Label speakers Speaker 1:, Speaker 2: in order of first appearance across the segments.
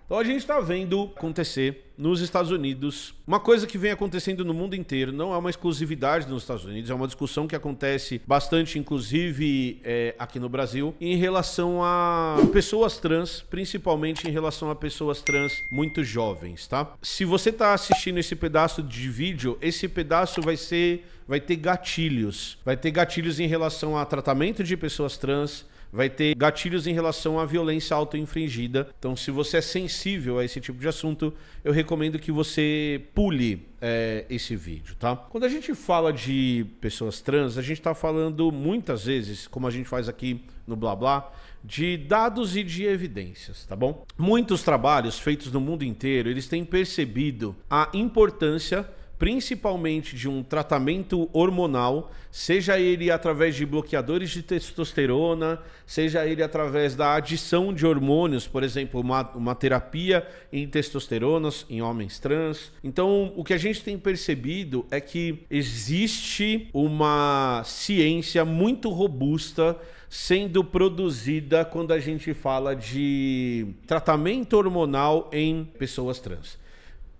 Speaker 1: Então a gente está vendo acontecer nos Estados Unidos uma coisa que vem acontecendo no mundo inteiro, não é uma exclusividade nos Estados Unidos, é uma discussão que acontece bastante, inclusive aqui no Brasil, em relação a pessoas trans, principalmente em relação a pessoas trans muito jovens, tá? Se você está assistindo esse pedaço de vídeo, esse pedaço vai ter gatilhos. Vai ter gatilhos em relação a tratamento de pessoas trans, vai ter gatilhos em relação à violência auto-infringida. Então, se você é sensível a esse tipo de assunto, eu recomendo que você pule esse vídeo, tá? Quando a gente fala de pessoas trans, a gente tá falando muitas vezes, como a gente faz aqui no Blá Blá, de dados e de evidências, tá bom? Muitos trabalhos feitos no mundo inteiro, eles têm percebido a importância principalmente de um tratamento hormonal, seja ele através de bloqueadores de testosterona, seja ele através da adição de hormônios, por exemplo, uma terapia em testosteronas em homens trans. Então, o que a gente tem percebido é que existe uma ciência muito robusta sendo produzida quando a gente fala de tratamento hormonal em pessoas trans.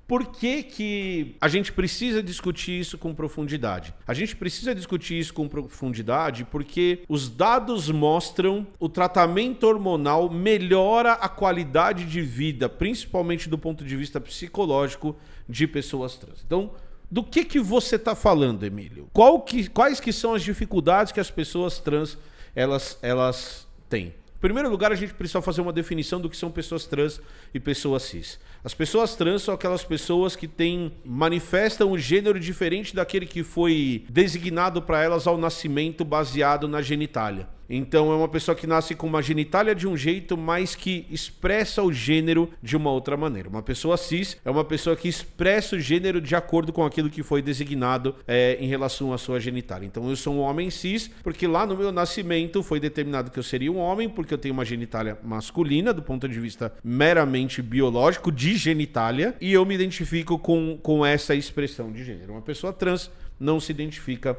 Speaker 1: Por que a gente precisa discutir isso com profundidade? A gente precisa discutir isso com profundidade porque os dados mostram o tratamento hormonal melhora a qualidade de vida, principalmente do ponto de vista psicológico, de pessoas trans. Então, do que você está falando, Emílio? Quais que são as dificuldades que as pessoas trans elas têm? Em primeiro lugar, a gente precisa fazer uma definição do que são pessoas trans e pessoas cis. As pessoas trans são aquelas pessoas que manifestam um gênero diferente daquele que foi designado para elas ao nascimento baseado na genitália. Então é uma pessoa que nasce com uma genitália de um jeito, mas que expressa o gênero de uma outra maneira. Uma pessoa cis é uma pessoa que expressa o gênero de acordo com aquilo que foi designado em relação à sua genitália. Então eu sou um homem cis porque lá no meu nascimento foi determinado que eu seria um homem porque eu tenho uma genitália masculina do ponto de vista meramente biológico de genitália e eu me identifico com essa expressão de gênero. Uma pessoa trans não se identifica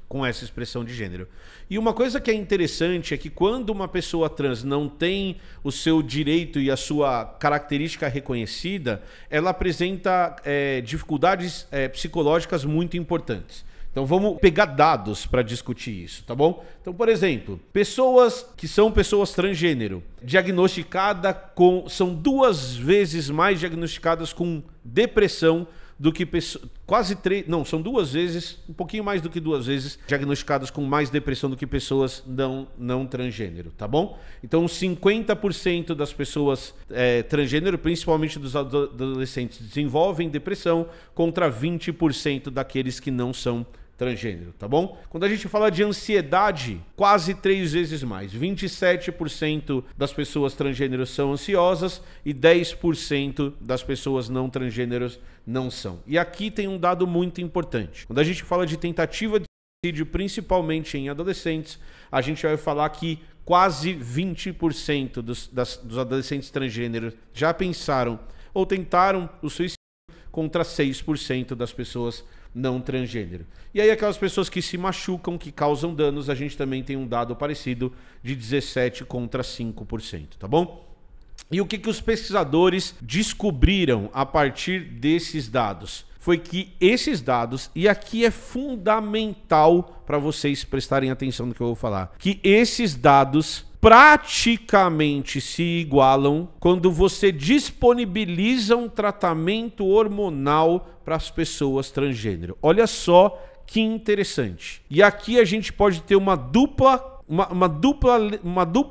Speaker 1: com essa expressão de gênero. E uma coisa que é interessante é que quando uma pessoa trans não tem o seu direito e a sua característica reconhecida, ela apresenta dificuldades psicológicas muito importantes. Então vamos pegar dados para discutir isso, tá bom? Então, por exemplo, pessoas que são pessoas transgênero, são 2 vezes mais diagnosticadas com depressão do que são 2 vezes, um pouquinho mais do que 2 vezes diagnosticadas com mais depressão do que pessoas não transgênero, tá bom? Então 50% das pessoas transgênero, principalmente dos adolescentes, desenvolvem depressão contra 20% daqueles que não são transgênero, tá bom? Quando a gente fala de ansiedade, quase 3 vezes mais. 27% das pessoas transgêneros são ansiosas e 10% das pessoas não transgêneros não são. E aqui tem um dado muito importante. Quando a gente fala de tentativa de suicídio, principalmente em adolescentes, a gente vai falar que quase 20% dos adolescentes transgêneros já pensaram ou tentaram o suicídio contra 6% das pessoas não transgênero. E aí aquelas pessoas que se machucam, que causam danos, a gente também tem um dado parecido de 17% contra 5%, tá bom? E o que os pesquisadores descobriram a partir desses dados? Foi que esses dados, e aqui é fundamental para vocês prestarem atenção no que eu vou falar, que esses dados praticamente se igualam quando você disponibiliza um tratamento hormonal para as pessoas transgênero. Olha só que interessante. E aqui a gente pode ter uma dupla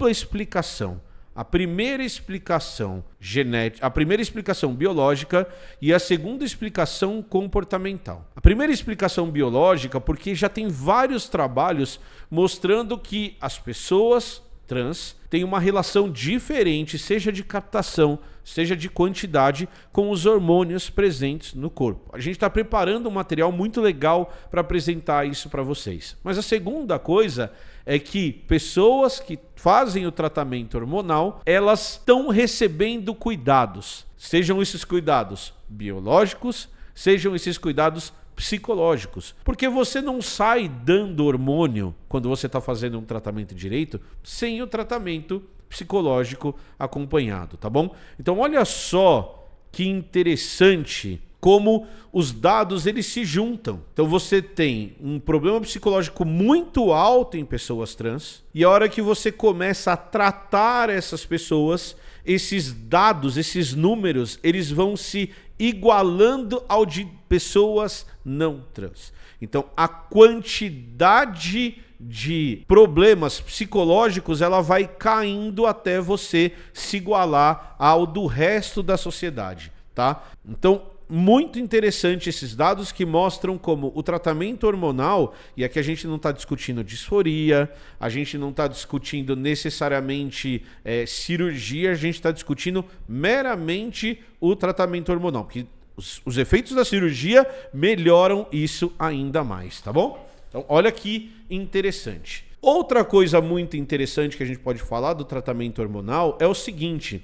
Speaker 1: explicação. A primeira explicação genética, a primeira explicação biológica e a segunda explicação comportamental. A primeira explicação biológica, porque já tem vários trabalhos mostrando que as pessoas trans têm uma relação diferente, seja de captação, seja de quantidade, com os hormônios presentes no corpo. A gente está preparando um material muito legal para apresentar isso para vocês. Mas a segunda coisa é que pessoas que fazem o tratamento hormonal, elas estão recebendo cuidados. Sejam esses cuidados biológicos, sejam esses cuidados psicológicos. Porque você não sai dando hormônio quando você está fazendo um tratamento direito sem o tratamento psicológico acompanhado, tá bom? Então olha só que interessante como os dados eles se juntam. Então você tem um problema psicológico muito alto em pessoas trans e a hora que você começa a tratar essas pessoas, esses dados, esses números, eles vão se igualando ao de pessoas não trans. Então a quantidade de problemas psicológicos ela vai caindo até você se igualar ao do resto da sociedade, tá? Então muito interessante esses dados que mostram como o tratamento hormonal, e aqui a gente não está discutindo disforia, a gente não está discutindo necessariamente cirurgia, a gente está discutindo meramente o tratamento hormonal, porque os efeitos da cirurgia melhoram isso ainda mais, tá bom? Então olha que interessante. Outra coisa muito interessante que a gente pode falar do tratamento hormonal é o seguinte,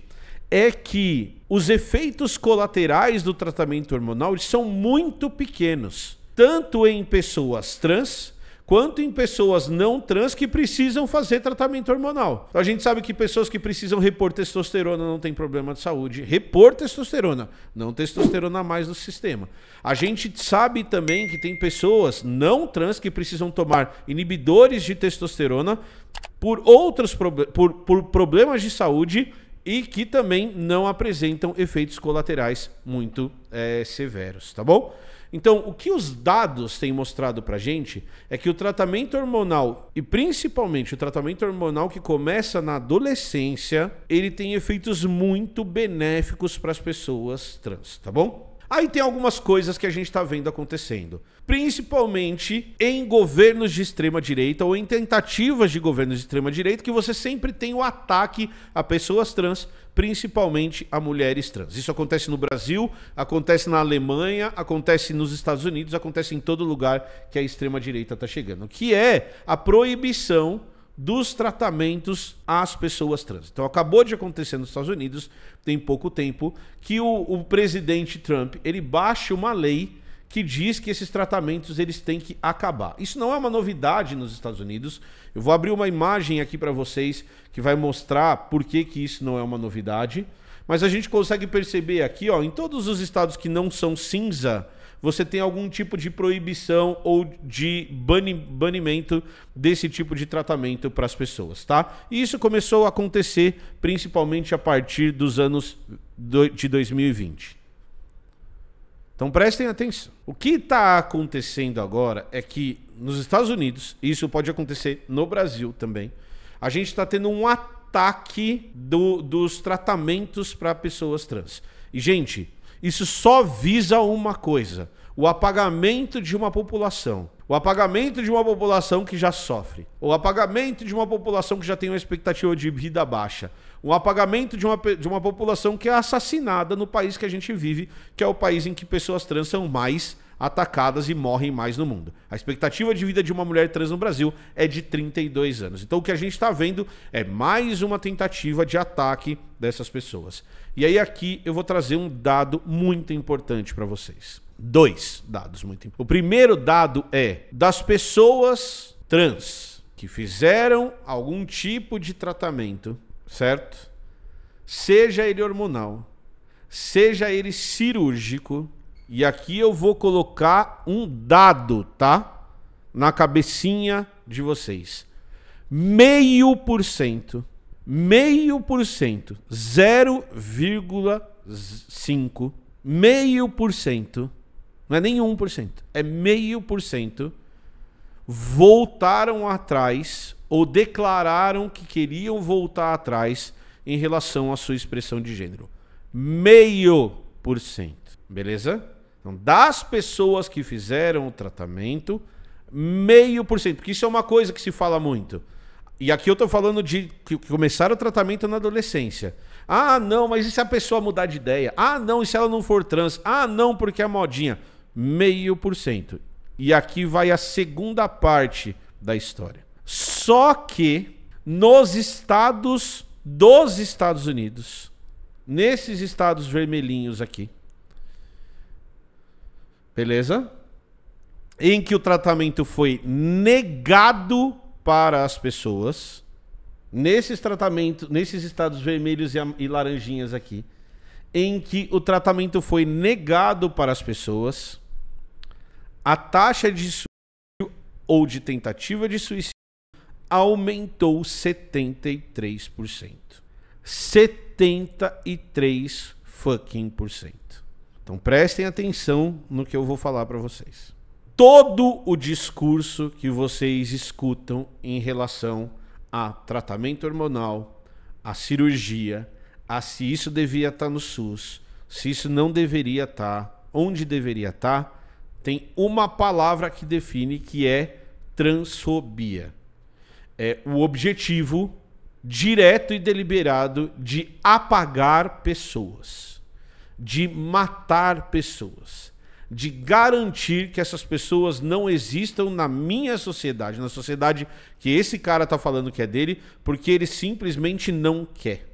Speaker 1: é que os efeitos colaterais do tratamento hormonal são muito pequenos, tanto em pessoas trans quanto em pessoas não trans que precisam fazer tratamento hormonal. Então, a gente sabe que pessoas que precisam repor testosterona não tem problema de saúde. Repor testosterona, não testosterona a mais no sistema. A gente sabe também que tem pessoas não trans que precisam tomar inibidores de testosterona por outros por problemas de saúde e que também não apresentam efeitos colaterais muito severos, tá bom? Então, o que os dados têm mostrado pra gente é que o tratamento hormonal, e principalmente o tratamento hormonal que começa na adolescência, ele tem efeitos muito benéficos para as pessoas trans, tá bom? Aí tem algumas coisas que a gente está vendo acontecendo, principalmente em governos de extrema-direita ou em tentativas de governos de extrema-direita, que você sempre tem o ataque a pessoas trans, principalmente a mulheres trans. Isso acontece no Brasil, acontece na Alemanha, acontece nos Estados Unidos, acontece em todo lugar que a extrema-direita está chegando, que é a proibição dos tratamentos às pessoas trans. Então acabou de acontecer nos Estados Unidos, tem pouco tempo, que o presidente Trump, ele baixa uma lei que diz que esses tratamentos eles têm que acabar. Isso não é uma novidade nos Estados Unidos. Eu vou abrir uma imagem aqui para vocês que vai mostrar por que isso não é uma novidade. Mas a gente consegue perceber aqui, ó, em todos os estados que não são cinza, você tem algum tipo de proibição ou de banimento desse tipo de tratamento para as pessoas, tá? E isso começou a acontecer principalmente a partir dos anos de 2020. Então prestem atenção. O que está acontecendo agora é que nos Estados Unidos, e isso pode acontecer no Brasil também, a gente está tendo um ataque dos tratamentos para pessoas trans. E, gente, isso só visa uma coisa: o apagamento de uma população. O apagamento de uma população que já sofre. O apagamento de uma população que já tem uma expectativa de vida baixa. O apagamento de uma população que é assassinada no país que a gente vive, que é o país em que pessoas trans são mais atacadas e morrem mais no mundo. A expectativa de vida de uma mulher trans no Brasil é de 32 anos. Então o que a gente está vendo é mais uma tentativa de ataque dessas pessoas. E aí aqui eu vou trazer um dado muito importante para vocês. 2 dados muito importantes. O primeiro dado é das pessoas trans que fizeram algum tipo de tratamento, certo? Seja ele hormonal, seja ele cirúrgico. E aqui eu vou colocar um dado, tá? Na cabecinha de vocês. 0,5%, 0,5%, 0,5%, não é nem 1%, é 0,5%, voltaram atrás ou declararam que queriam voltar atrás em relação à sua expressão de gênero. 0,5%, beleza? Então, das pessoas que fizeram o tratamento, 0,5%, porque isso é uma coisa que se fala muito. E aqui eu tô falando de que começaram o tratamento na adolescência. Ah, não, mas e se a pessoa mudar de ideia? Ah, não, e se ela não for trans? Ah, não, porque é modinha. 0,5%. E aqui vai a segunda parte da história. Só que nos estados dos Estados Unidos, nesses estados vermelhinhos aqui, beleza? Em que o tratamento foi negado para as pessoas, nesses tratamentos, nesses estados vermelhos e laranjinhas aqui, em que o tratamento foi negado para as pessoas, a taxa de suicídio ou de tentativa de suicídio aumentou 73%. 73%. Então prestem atenção no que eu vou falar para vocês. Todo o discurso que vocês escutam em relação a tratamento hormonal, a cirurgia, a se isso devia estar no SUS, se isso não deveria estar, onde deveria estar, tem uma palavra que define, que é transfobia. É o objetivo direto e deliberado de apagar pessoas, de matar pessoas, de garantir que essas pessoas não existam na minha sociedade, na sociedade que esse cara tá falando que é dele, porque ele simplesmente não quer.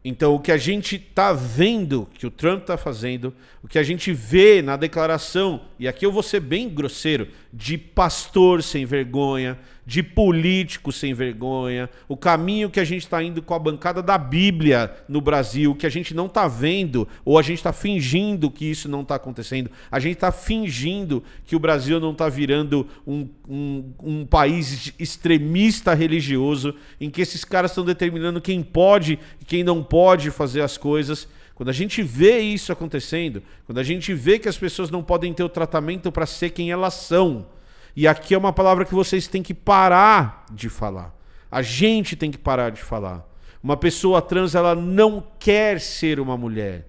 Speaker 1: Então, o que a gente tá vendo que o Trump tá fazendo, o que a gente vê na declaração, e aqui eu vou ser bem grosseiro, de pastor sem vergonha, de político sem vergonha, o caminho que a gente está indo com a bancada da Bíblia no Brasil, que a gente não está vendo, ou a gente está fingindo que isso não está acontecendo, a gente está fingindo que o Brasil não está virando um país extremista religioso, em que esses caras estão determinando quem pode e quem não pode fazer as coisas. Quando a gente vê isso acontecendo, quando a gente vê que as pessoas não podem ter o tratamento para ser quem elas são, e aqui é uma palavra que vocês têm que parar de falar. A gente tem que parar de falar. Uma pessoa trans, ela não quer ser uma mulher.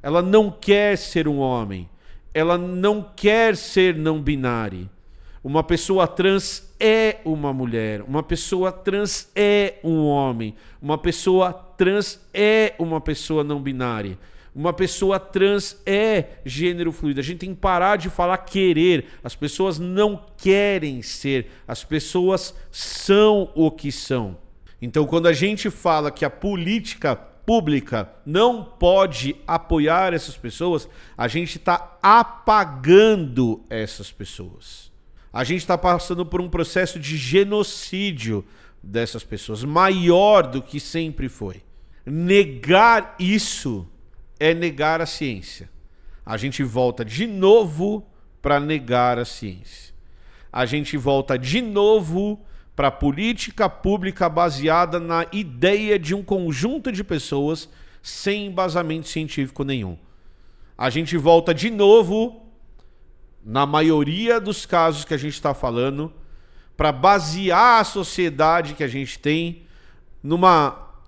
Speaker 1: Ela não quer ser um homem. Ela não quer ser não binário. Uma pessoa trans é uma mulher. Uma pessoa trans é um homem. Uma pessoa trans é uma pessoa não binária. Uma pessoa trans é gênero fluido. A gente tem que parar de falar querer. As pessoas não querem ser. As pessoas são o que são. Então, quando a gente fala que a política pública não pode apoiar essas pessoas, a gente está apagando essas pessoas. A gente está passando por um processo de genocídio dessas pessoas, maior do que sempre foi. Negar isso é negar a ciência. A gente volta de novo para negar a ciência. A gente volta de novo para a política pública baseada na ideia de um conjunto de pessoas sem embasamento científico nenhum. A gente volta de novo, na maioria dos casos que a gente está falando, para basear a sociedade que a gente tem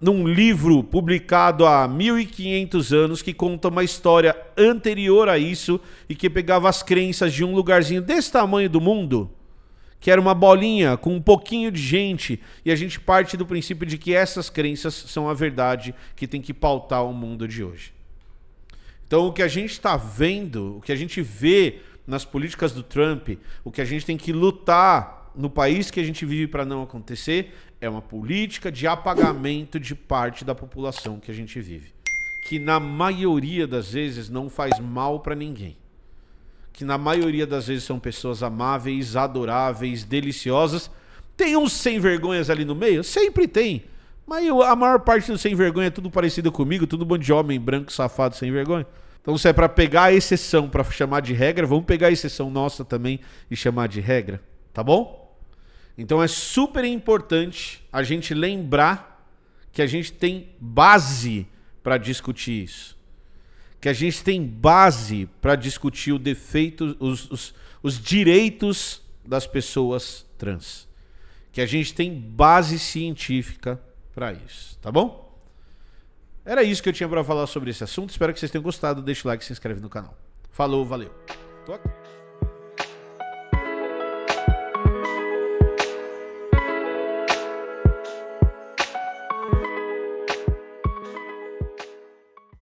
Speaker 1: num livro publicado há 1500 anos, que conta uma história anterior a isso e que pegava as crenças de um lugarzinho desse tamanho do mundo, que era uma bolinha com um pouquinho de gente, e a gente parte do princípio de que essas crenças são a verdade que tem que pautar o mundo de hoje. Então, o que a gente está vendo, o que a gente vê nas políticas do Trump, o que a gente tem que lutar no país que a gente vive para não acontecer, é uma política de apagamento de parte da população que a gente vive, que na maioria das vezes não faz mal para ninguém, que na maioria das vezes são pessoas amáveis, adoráveis, deliciosas. Tem uns sem vergonhas ali no meio? Sempre tem, mas a maior parte dos sem vergonha é tudo parecido comigo, tudo bando de homem branco, safado, sem vergonha. Então, se é para pegar a exceção para chamar de regra, vamos pegar a exceção nossa também e chamar de regra, tá bom? Então é super importante a gente lembrar que a gente tem base para discutir isso. Que a gente tem base para discutir o defeito, os direitos das pessoas trans. Que a gente tem base científica para isso, tá bom? Era isso que eu tinha para falar sobre esse assunto. Espero que vocês tenham gostado. Deixa o like, se inscreve no canal. Falou, valeu. Tô aqui.